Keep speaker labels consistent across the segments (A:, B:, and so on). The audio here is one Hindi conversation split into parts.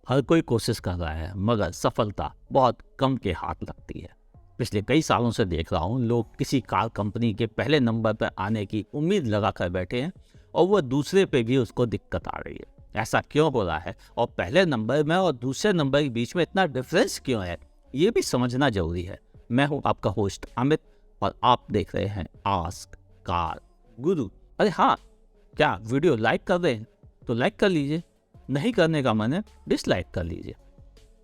A: हर कोई कोशिश कर रहा है मगर सफलता बहुत कम के हाथ लगती है। पिछले कई सालों से देख रहा हूँ लोग किसी कार कंपनी के पहले नंबर पर आने की उम्मीद लगा कर बैठे हैं और वह दूसरे पे भी उसको दिक्कत आ रही है। ऐसा क्यों हो रहा है और पहले नंबर में और दूसरे नंबर के बीच में इतना डिफरेंस क्यों है, ये भी समझना जरूरी है। मैं हूँ आपका होस्ट अमित और आप देख रहे हैं आस्क कार गुरु। अरे हाँ, क्या वीडियो लाइक कर रहे हैं तो लाइक कर लीजिए, नहीं करने का मन है डिसलाइक कर लीजिए।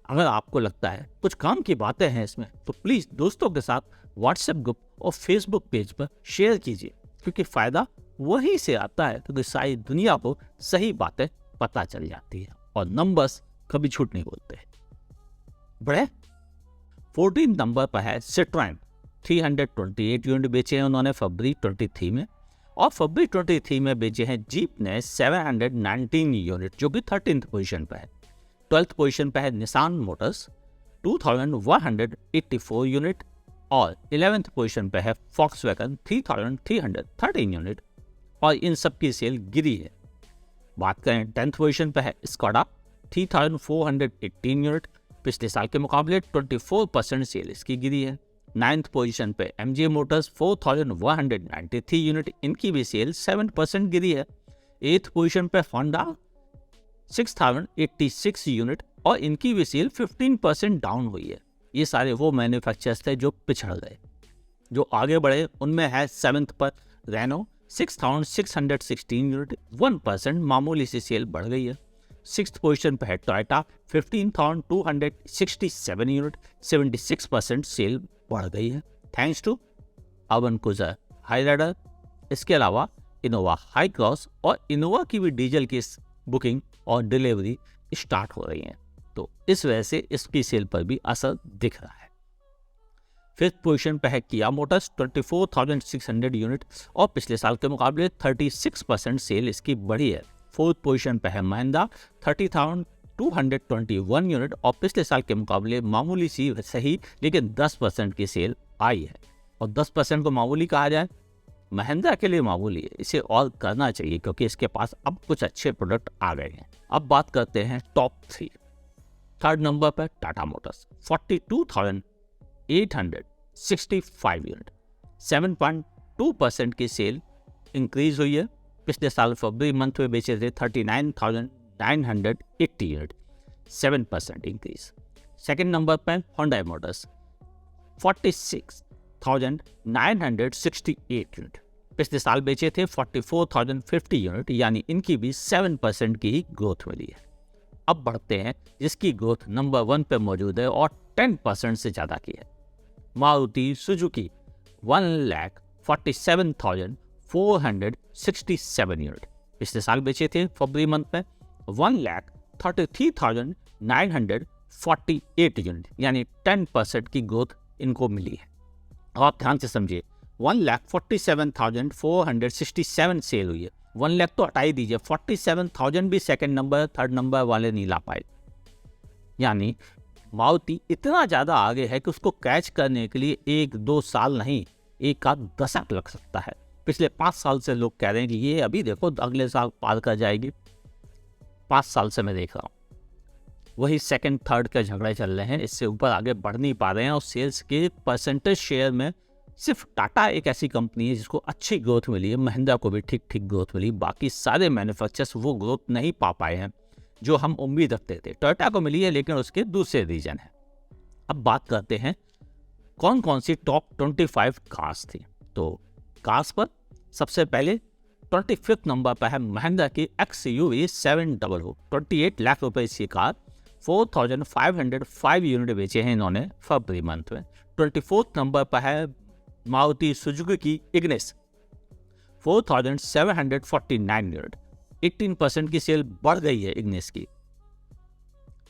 A: अगर आपको लगता है कुछ काम की बातें हैं इसमें तो प्लीज़ दोस्तों के साथ व्हाट्सएप ग्रुप और फेसबुक पेज पर शेयर कीजिए, क्योंकि फ़ायदा वहीं से आता है क्योंकि सारी दुनिया को सही बातें पता चल जाती है और नंबर्स कभी झूठ नहीं बोलते। बड़े 14 नंबर पर है सिट्रोएन। 328 यूनिट बेचे हैं उन्होंने फरवरी 23 में, और फरवरी 23 में बेचे हैं जीप ने 719 यूनिट जो कि 13th पोजीशन पर है। 12th पोजीशन पर है निसान मोटर्स 2184 यूनिट, और 11th पोजीशन पर है फॉक्सवैगन 3313 यूनिट, और इन सब की सेल गिरी है। बात करें 10th पोजीशन पर है स्कोडा 3418 यूनिट, पिछले साल के मुकाबले 24% सेल इसकी गिरी है। 9th पोजीशन पे MG मोटर्स 4193 यूनिट, इनकी भी सेल 7% गिरी है। 8th पोजीशन पे होंडा 6086 यूनिट, और इनकी भी सेल 15% डाउन हुई है। ये सारे वो मैन्युफैक्चरर्स थे जो पिछड़ गए। जो आगे बढ़े उनमें है 7th पर रेनो 6616 यूनिट, 1% मामूली सी सेल बढ़ गई है। 6th पोजीशन पर है टोयोटा 15267 यूनिट, 76% सेल बढ़ गई है thanks to Urban Cruiser Hyryder. इसके अलावा इनोवा हाई क्रॉस और इनोवा की भी डीजल की बुकिंग और डिलीवरी स्टार्ट हो रही है, तो इस वजह से इसकी सेल पर भी असर दिख रहा है। 5th पोजीशन पर है किया मोटर्स 24,600 यूनिट, और पिछले साल के मुकाबले 36% सेल इसकी बढ़ी है। 4th पोजीशन पर है महिंद्रा 30,221 यूनिट, और पिछले साल के मुकाबले मामूली सी सही लेकिन 10% की सेल आई है। और 10% को मामूली कहा जाए, महिंद्रा के लिए मामूली है, इसे और करना चाहिए क्योंकि इसके पास अब कुछ अच्छे प्रोडक्ट आ गए हैं। अब बात करते हैं टॉप 3। 3rd नंबर पर टाटा मोटर्स 42,865 यूनिट, 7.2% की सेल इंक्रीज हुई है। पिछले साल फरवरी मंथ में बेचे थे 39,980 यूनिट, 7% इंक्रीज। 2nd नंबर पर होंडा मोटर्स 46,968 यूनिट, पिछले साल बेचे थे 44,050 यूनिट, यानी इनकी भी 7% की ही ग्रोथ मिली है। अब बढ़ते हैं जिसकी ग्रोथ नंबर 1 पे मौजूद है और 10% से ज़्यादा की है, मारुति सुजुकी 1,47,467 यूनिट, पिछले साल बेचे थे फरवरी मंथ में 1,33,948 यूनिट, यानी 10% की ग्रोथ इनको मिली है। अब आप ध्यान से समझिए, 1,47,467 सेल हुई है। 1 लाख तो हटा ही दीजिए, 47,000 भी 2nd नंबर 3rd नंबर वाले नहीं ला पाए। यानी मारुति इतना ज़्यादा आगे है कि उसको कैच करने के लिए 1-2 साल नहीं, 1 आध दशक लग सकता है। पिछले 5 साल से लोग कह रहे हैं कि ये अभी देखो अगले साल पार कर जाएगी। 5 साल से मैं देख रहा हूँ वही 2nd 3rd के झगड़े चल रहे हैं, इससे ऊपर आगे बढ़ नहीं पा रहे हैं। और सेल्स के परसेंटेज शेयर में सिर्फ टाटा एक ऐसी कंपनी है जिसको अच्छी ग्रोथ मिली है, महिंद्रा को भी ठीक ठीक ग्रोथ मिली, बाकी सारे मैन्युफैक्चरर्स वो ग्रोथ नहीं पा पाए हैं जो हम उम्मीद रखते थे। टोयोटा को मिली है लेकिन उसके दूसरे रीजन है। अब बात करते हैं कौन कौन सी टॉप 25 कार्स थी। तो कार्स पर सबसे पहले 25th नंबर पर है महिंद्रा की XUV 700, 28 लाख रुपए इसकी कार, 4,505 यूनिट बेचे हैं इन्होंने फरवरी मंथ में। 24th नंबर पर है मारुति सुजुकी की इग्निस 4,749 यूनिट, 18% की सेल बढ़ गई है इग्निस की।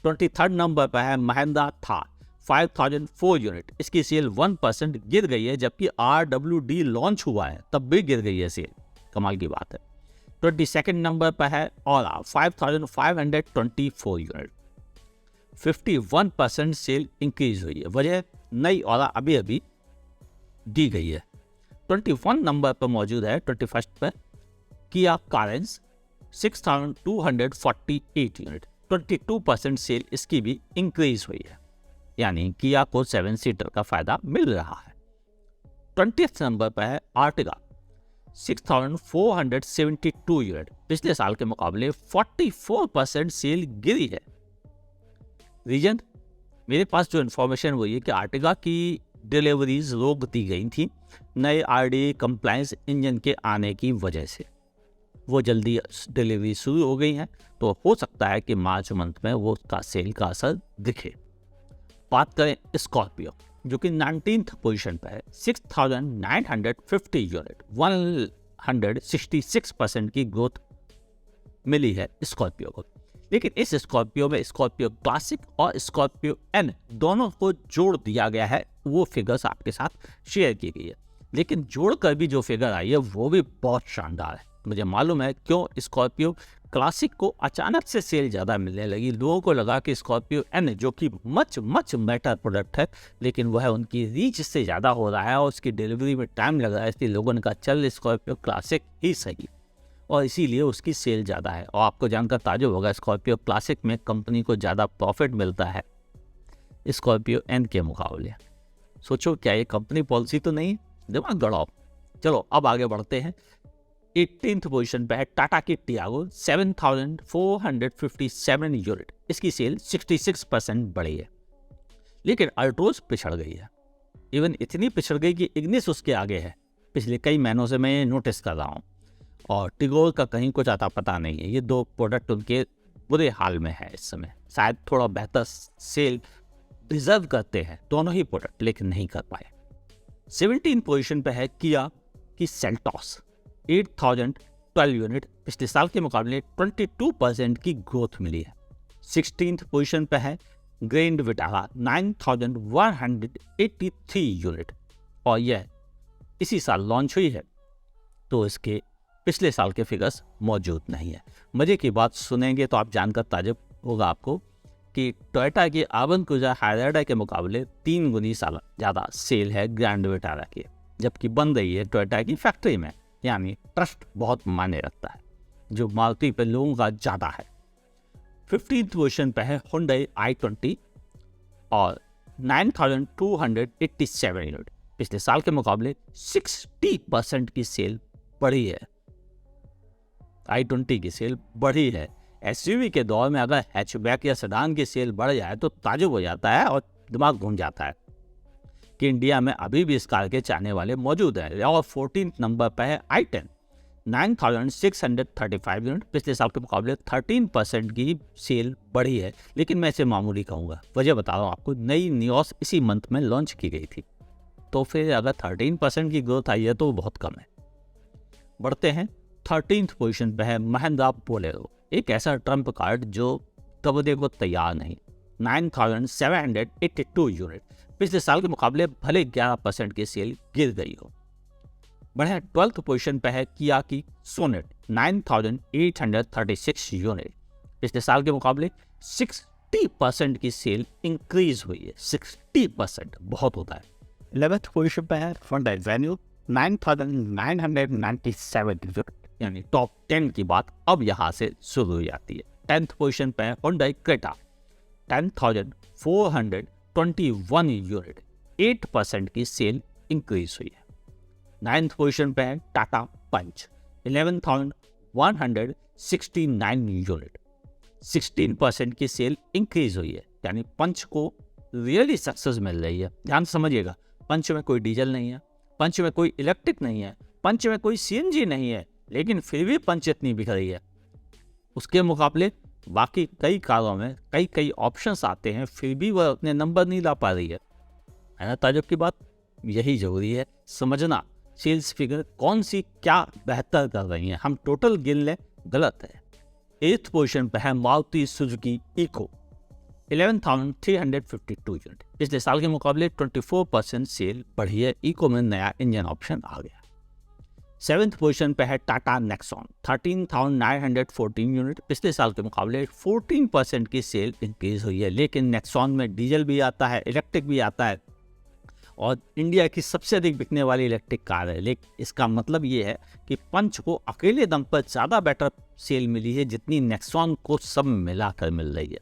A: 23rd नंबर पर है महिंद्रा थार 5,004 यूनिट, इसकी सेल 1% गिर गई है, जबकि RWD लॉन्च हुआ है तब भी गिर गई है सेल, कमाल की बात है। 22nd नंबर पर है ओला 5,524 यूनिट, 51% सेल इंक्रीज हुई है, वजह नई ओला अभी अभी दी गई है। 21 नंबर पर मौजूद है 21st पर किया कारेंस 6,248 यूनिट, 22% सेल इसकी भी इंक्रीज हुई है, यानी किया को 7 सीटर का फायदा मिल रहा है। 20th नंबर पर है आर्टिगा, 6,472 यूनिट, पिछले साल के मुकाबले 44% सेल गिरी है। रीजन, मेरे पास जो इन्फॉर्मेशन वो ये कि आर्टिगा की डिलीवरीज रोक दी गई थी नए आरडीए कंप्लायंस इंजन के आने की वजह से। वो जल्दी डिलीवरी शुरू हो गई है, तो हो सकता है कि मार्च मंथ में वो उसका सेल का असर दिखे। बात करें स्कॉर्पियो, जो कि 19th पोजीशन पर है, 6,950 यूनिट, 166% की ग्रोथ मिली है स्कॉर्पियो को। लेकिन इस स्कॉर्पियो में स्कॉर्पियो क्लासिक और स्कॉर्पियो एन दोनों को जोड़ दिया गया है, वो फिगर्स आपके साथ शेयर की गई है। लेकिन जोड़कर भी जो फिगर आई है वो भी बहुत शानदार है। मुझे मालूम है क्यों स्कॉर्पियो क्लासिक को अचानक से सेल ज़्यादा मिलने लगी। लोगों को लगा कि स्कॉर्पियो एन, जो कि मच बेटर प्रोडक्ट है, लेकिन वह उनकी रीच से ज़्यादा हो रहा है और उसकी डिलीवरी में टाइम लग रहा है, इसलिए लोगों ने कहा चल स्कॉर्पियो क्लासिक ही सही, और इसीलिए उसकी सेल ज़्यादा है। और आपको जानकर ताज्जुब होगा, स्कॉर्पियो क्लासिक में कंपनी को ज़्यादा प्रॉफिट मिलता है स्कॉर्पियो एन के मुकाबले। सोचो क्या ये कंपनी पॉलिसी तो नहीं, दिमाग गड़ाओ। चलो अब आगे बढ़ते हैं। 18th पोजीशन पे है टाटा की टियागो, 7,457 यूनिट, इसकी सेल 66% बढ़ी है। लेकिन अल्ट्रोज पिछड़ गई है, इवन इतनी पिछड़ गई कि इग्निस उसके आगे है। पिछले कई महीनों से मैं ये नोटिस कर रहा हूँ, और टिगोर का कहीं कुछ आता पता नहीं है। ये दो प्रोडक्ट उनके बुरे हाल में है इस समय। शायद थोड़ा बेहतर सेल डिजर्व करते हैं दोनों ही प्रोडक्ट, लेकिन नहीं कर पाए। 17 पोजीशन पे है किया की सेल्टॉस, 8,012 यूनिट, पिछले साल के मुकाबले 22% की ग्रोथ मिली है। 16th पोजीशन पे है ग्रैंड विटारा, 9,183 यूनिट, और यह इसी साल लॉन्च हुई है, तो इसके पिछले साल के फिगर्स मौजूद नहीं है। मजे की बात सुनेंगे तो आप जानकर ताज्जुब होगा आपको कि टोयोटा की आवन क्रूजर हाइराइडर के मुकाबले 3 गुनी ज़्यादा सेल है ग्रैंड विटारा की, जबकि बन रही है टोयोटा की फैक्ट्री में, यानी ट्रस्ट बहुत मायने रखता है, जो मारुति पे लोगों का ज़्यादा है। 15th पोजीशन पे है हुंडई i20 और 9,287 यूनिट, पिछले साल के मुकाबले 60% की सेल बढ़ी है। i20 की सेल बढ़ी है। एसयूवी के दौर में अगर हैचबैक या सेडान की सेल बढ़ जाए तो ताज्जुब हो जाता है और दिमाग घूम जाता है कि इंडिया में अभी भी इस कार के चाहने वाले मौजूद हैं। और 14th नंबर पर है i10, 9,635 यूनिट, पिछले साल के मुकाबले 13% की सेल बढ़ी है। लेकिन मैं इसे मामूली कहूँगा, वजह बता रहा हूँ आपको, नई नियोस इसी मंथ में लॉन्च की गई थी, तो फिर अगर 13% की ग्रोथ आई है तो बहुत कम है। बढ़ते हैं। 13th पोजीशन पे है महिंद्रा बोलेरो, एक ऐसा ट्रम्प कार्ड जो दबने को तैयार नहीं, 9,782 यूनिट, पिछले साल के मुकाबले भले 11% की सेल गिर गई हो। बढ़े 12th पोजीशन पे है किया की सोनेट, 9,836 यूनिट, पिछले साल के मुकाबले 60% की सेल इंक्रीज हुई है। 60% बहुत होता है। 11th पोजीशन पे है Hyundai Venue, 9,997 यूनिट, यानी टॉप 10 की बात अब यहाँ से शुरू हो जाती है। 10th पोजीशन पे है Hyundai Creta, 10,421 यूनिट, 8% की सेल इंक्रीज हुई है। 9th पोजीशन पे है टाटा पंच, 11,169 यूनिट, 16% की सेल इंक्रीज हुई है, यानी पंच को रियली सक्सेस मिल रही है। ध्यान समझिएगा, पंच में कोई डीजल नहीं है, पंच में कोई इलेक्ट्रिक नहीं है, पंच में कोई सीएनजी नहीं है, लेकिन फिर भी पंच इतनी बिक रही है। उसके मुकाबले बाकी कई कारों में कई ऑप्शंस आते हैं, फिर भी वह अपने नंबर नहीं ला पा रही है ना ताज्जुब की बात? यही जरूरी है समझना, सेल्स फिगर कौन सी क्या बेहतर कर रही हैं। हम टोटल गिन लें, गलत है। 8th पोजीशन पर है मारुति सुजुकी इको, 11,352 यूनिट, पिछले साल के मुकाबले 24% सेल बढ़ी है। इको में नया इंजन ऑप्शन आ गया। 7th पोजीशन पे है टाटा नेक्सॉन, 13,914 यूनिट, पिछले साल के मुकाबले 14% की सेल इंक्रीज हुई है। लेकिन नेक्सॉन में डीजल भी आता है, इलेक्ट्रिक भी आता है, और इंडिया की सबसे अधिक बिकने वाली इलेक्ट्रिक कार है। लेकिन इसका मतलब ये है कि पंच को अकेले दम पर ज़्यादा बेटर सेल मिली है जितनी नेक्सॉन को सब मिलाकर मिल रही है।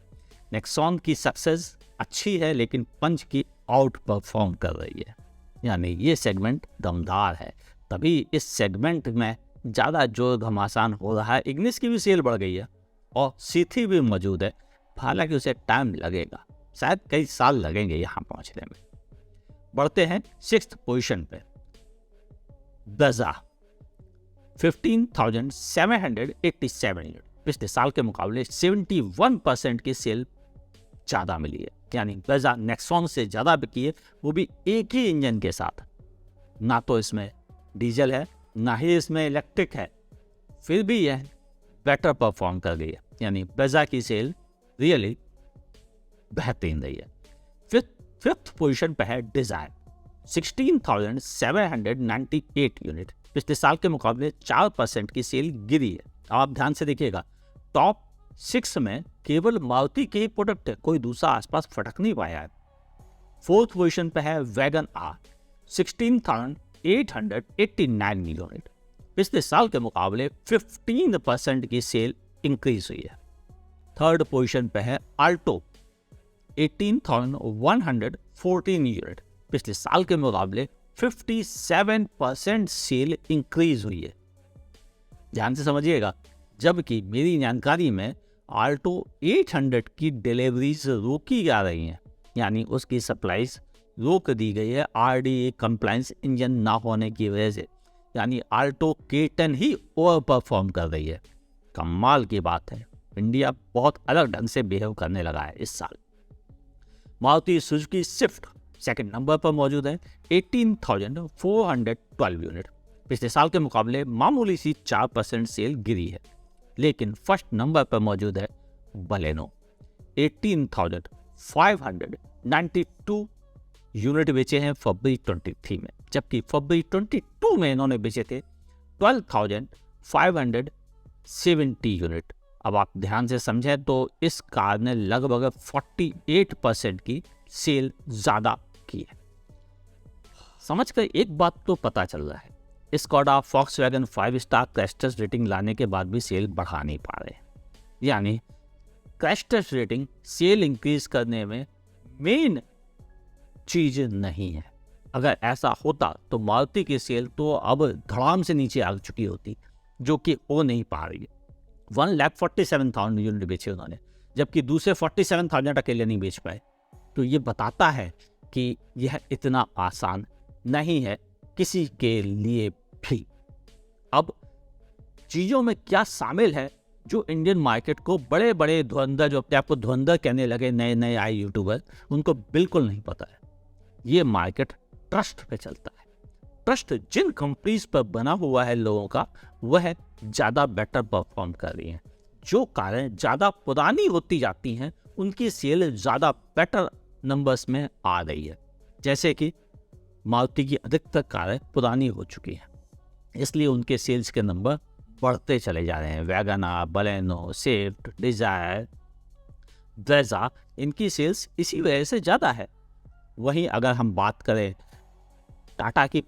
A: नेक्सॉन की सक्सेस अच्छी है लेकिन पंच की आउट परफॉर्म कर रही है, यानी ये सेगमेंट दमदार है, तभी इस सेगमेंट में ज़्यादा जोर घमासान हो रहा है। इग्निस की भी सेल बढ़ गई है और C3 भी मौजूद है, हालांकि उसे टाइम लगेगा, शायद कई साल लगेंगे यहाँ पहुँचने में। बढ़ते हैं 6th पोजीशन पे, ब्रेजा 15,787 यूनिट, पिछले साल के मुकाबले 71% की सेल ज़्यादा मिली है, यानी ब्रेजा नेक्सॉन से ज़्यादा बिकी है, वो भी एक ही इंजन के साथ। ना तो इसमें डीजल है ना ही इसमें इलेक्ट्रिक है, फिर भी यह बेटर परफॉर्म कर गई है, यानी ब्रेजा की सेल रियली बेहतरीन रही है। फिफ्थ पोजीशन पर है डिजायर 16,798 यूनिट, पिछले साल के मुकाबले 4% की सेल गिरी है। आप ध्यान से देखिएगा, टॉप 6 में केवल मारुति के ही प्रोडक्ट है, कोई दूसरा आसपास फटक नहीं पाया है। 4th पोजीशन पे है वैगन आर 16,889 यूनिट, पिछले साल के मुकाबले 15% की सेल इंक्रीज हुई है। 3rd पोजीशन पे है आल्टो 18,114 यूनिट, पिछले साल के मुकाबले 57% सेल इंक्रीज हुई है। ध्यान से समझिएगा, जबकि मेरी जानकारी में आल्टो 800 की डिलीवरीज रोकी जा रही हैं, यानी उसकी सप्लाईज रोक दी गई है RDA कंप्लायंस इंजन ना होने की वजह से, यानी आल्टो K10 ही ओवर परफॉर्म कर रही है। कमाल की बात है, इंडिया बहुत अलग ढंग से बिहेव करने लगा है इस साल। Maruti Suzuki Swift second number पर मौजूद है 18,412 यूनिट, पिछले साल के मुकाबले मामूली सी 4% सेल गिरी है। लेकिन फर्स्ट नंबर पर मौजूद है बलेनो 18,592 यूनिट बेचे हैं फरवरी 23 में, जबकि फरवरी 22 में इन्होंने बेचे थे 12,570 यूनिट। अब आप ध्यान से समझें तो इस कार ने लगभग 48% की सेल ज़्यादा की है। समझकर एक बात तो पता चल रहा है, Skoda Volkswagen 5 star crash test rating लाने के बाद भी सेल बढ़ा नहीं पा रहे, यानी crash test rating sale increase करने में मेन चीज नहीं है। अगर ऐसा होता तो मारुति की सेल तो अब धड़ाम से नीचे आ चुकी होती, जो कि हो नहीं पा रही है। 1,47,000 यूनिट बेचे उन्होंने, जबकि दूसरे 47,000 अकेले नहीं बेच पाए। तो ये बताता है कि यह इतना आसान नहीं है किसी के लिए भी। अब चीज़ों में क्या शामिल है जो इंडियन मार्केट को बड़े बड़े धुरंधर, जो अपने आप को धुरंधर कहने लगे नए नए आए यूट्यूबर, उनको बिल्कुल नहीं पता है। ये मार्केट ट्रस्ट पे चलता है। ट्रस्ट जिन कंपनीज पर बना हुआ है लोगों का, वह ज़्यादा बेटर परफॉर्म कर रही हैं। जो कारें ज़्यादा पुरानी होती जाती हैं उनकी सेल ज़्यादा बेटर नंबर्स में आ रही है, जैसे कि मारुति की अधिकतर कारें पुरानी हो चुकी हैं, इसलिए उनके सेल्स के नंबर बढ़ते चले जा रहे हैं। Wagon R, Baleno, Swift, Dzire, Brezza, इनकी सेल्स इसी वजह से ज़्यादा है। वहीं अगर हम बात करें टाटा की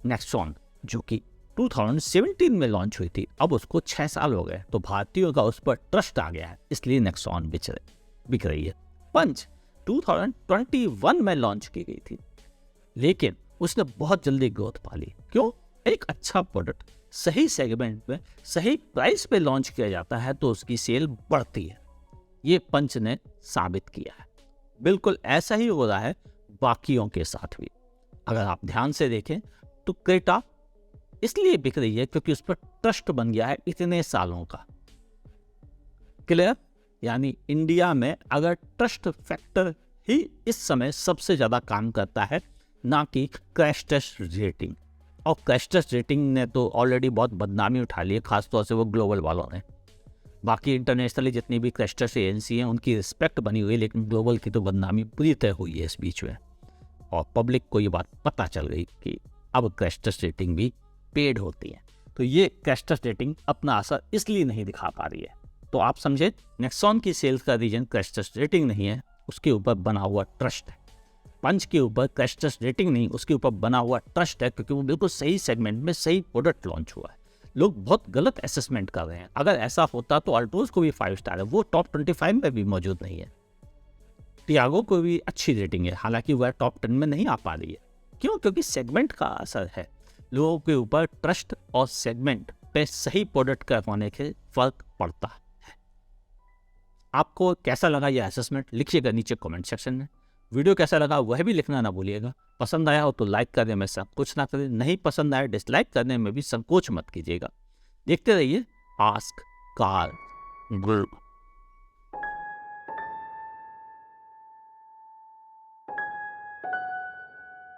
A: नेक्सॉन, जो कि 2017 में लॉन्च हुई थी, अब उसको 6 साल हो गए, तो भारतीयों का उस पर ट्रस्ट आ गया है, इसलिए नेक्सॉन बिक रही है। पंच 2021 में लॉन्च की गई थी, लेकिन उसने बहुत जल्दी ग्रोथ पा ली। क्यों? एक अच्छा प्रोडक्ट सही सेगमेंट में सही प्राइस पे लॉन्च किया जाता है तो उसकी सेल बढ़ती है। ये पंच ने साबित किया है। बिल्कुल ऐसा ही हो रहा है बाकियों के साथ भी। अगर आप ध्यान से देखें तो क्रेटा इसलिए बिक रही है क्योंकि उस पर ट्रस्ट बन गया है इतने सालों का। क्लियर? यानी इंडिया में अगर ट्रस्ट फैक्टर ही इस समय सबसे ज़्यादा काम करता है, ना कि क्रैश टेस्ट रेटिंग। और क्रैश टेस्ट रेटिंग ने तो ऑलरेडी बहुत बदनामी उठा ली है, खासतौर से वो ग्लोबल वालों ने। बाकी इंटरनेशनली जितनी भी क्रैश टेस्ट एजेंसी हैं उनकी रिस्पेक्ट बनी हुई है, लेकिन ग्लोबल की तो बदनामी पूरी तरह हुई है इस बीच में। और पब्लिक को ये बात पता चल गई कि अब क्रैश टेस्ट रेटिंग भी पेड होती है। तो ये क्रैश टेस्ट रेटिंग अपना असर इसलिए नहीं दिखा पा रही है। तो आप समझे, नेक्सॉन की सेल्स का रीजन क्रैश टेस्ट रेटिंग नहीं है, उसके ऊपर बना हुआ ट्रस्ट है। पंच के ऊपर क्रैश टेस्ट रेटिंग नहीं, उसके ऊपर बना हुआ ट्रस्ट है, क्योंकि वो बिल्कुल सही सेगमेंट में सही प्रोडक्ट लॉन्च हुआ है। लोग बहुत गलत असेसमेंट कर रहे हैं। अगर ऐसा होता तो अल्ट्रोज को भी 5 स्टार है, वो टॉप 25 में भी मौजूद नहीं है। टियागो को भी अच्छी रेटिंग है, हालांकि वह टॉप 10 में नहीं आ पा रही है। क्यों? क्योंकि सेगमेंट का असर है। लोगों के ऊपर ट्रस्ट और सेगमेंट पे सही प्रोडक्ट का होने के फर्क पड़ता है। आपको कैसा लगा यह असेसमेंट, लिखिएगा नीचे कमेंट सेक्शन में। वीडियो कैसा लगा वह भी लिखना ना भूलिएगा। पसंद आया हो तो लाइक करने में संकोच ना करें, नहीं पसंद आया डिसलाइक करने में भी संकोच मत कीजिएगा। देखते रहिए आस्क कार गुरु।